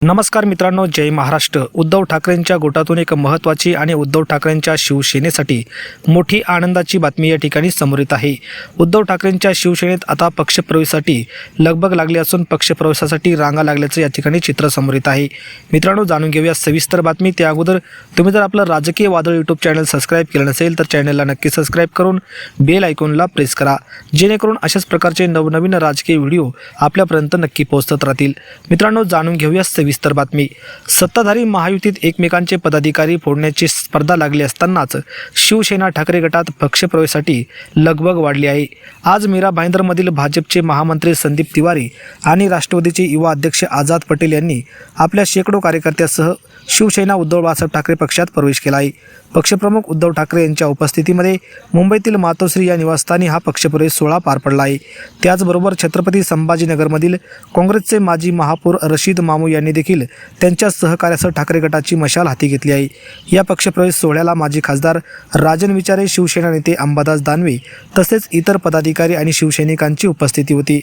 नमस्कार मित्रांनो, जय महाराष्ट्र। उद्धव ठाकरेंच्या गोटातून एक महत्त्वाची आणि उद्धव ठाकरेंच्या शिवसेनेसाठी मोठी आनंदाची बातमी या ठिकाणी समोर येत आहे। उद्धव ठाकरेंच्या शिवसेनेत आता पक्षप्रवेशासाठी लगबग लागली असून पक्षप्रवेशासाठी रांगा लागल्याचं या ठिकाणी चित्र समोर येत आहे। मित्रांनो, जाणून घेऊया सविस्तर बातमी। त्या अगोदर तुम्ही जर आपलं राजकीय वादळ यूट्यूब चॅनल सबस्क्राईब केलं नसेल तर चॅनलला नक्की सबस्क्राईब करून बेल आयकॉनला प्रेस करा, जेणेकरून अशाच प्रकारचे नवनवीन राजकीय व्हिडिओ आपल्यापर्यंत नक्की पोहोचत राहतील। मित्रांनो, जाणून घेऊया सविस्तर बातमी। सत्ताधारी महायुतीत एकमेकांचे पदाधिकारी फोडण्याची स्पर्धा लागली असतानाच शिवसेना ठाकरे गटात पक्षप्रवेशासाठी लगबग वाढली आहे। आज मीरा भाईंदरमधील भाजपचे महामंत्री संदीप तिवारी आणि राष्ट्रवादीचे युवा अध्यक्ष आझाद पटेल यांनी आपल्या शेकडो कार्यकर्त्यांसह शिवसेना उद्धव बाळासाहेब ठाकरे पक्षात प्रवेश केला आहे। पक्षप्रमुख उद्धव ठाकरे यांच्या उपस्थितीमध्ये मुंबईतील मातोश्री या निवासस्थानी हा पक्षप्रवेश सोहळा पार पडला आहे। त्याचबरोबर छत्रपती संभाजीनगरमधील काँग्रेसचे माजी महापौर रशीद मामू यांनी देखील त्यांच्या सहकार्यासह ठाकरे गटाची मशाल हाती घेतली आहे। या पक्षप्रवेश सोहळ्याला माजी खासदार राजन विचारे, शिवसेना नेते अंबादास दानवे तसेच इतर पदाधिकारी आणि शिवसैनिकांची उपस्थिती होती।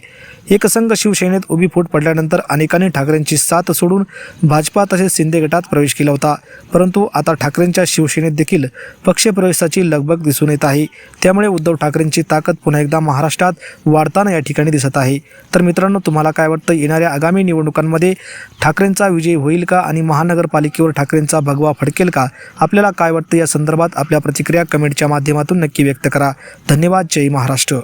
एकसंघ शिवसेनेत उभी फूट पडल्यानंतर अनेकांनी ठाकरेंची साथ सोडून भाजपा तसेच शिंदे गटात प्रवेश केला होता, परंतु आता ठाकरेंच्या शिवसेनेत देखील पक्षप्रवेशाची लगबग दिसून येत आहे। त्यामुळे उद्धव ठाकरेंची ताकद पुन्हा एकदा महाराष्ट्रात वाढताना या ठिकाणी दिसत आहे। तर मित्रांनो, तुम्हाला काय वाटतं, येणाऱ्या आगामी निवडणुकांमध्ये ठाकरेंचा विजय होईल का आणि महानगरपालिकेवर ठाकरेंचा भगवा फडकेल का? आपल्याला काय वाटतं या संदर्भात आपल्या प्रतिक्रिया कमेंटच्या माध्यमातून नक्की व्यक्त करा। धन्यवाद। जय महाराष्ट्र।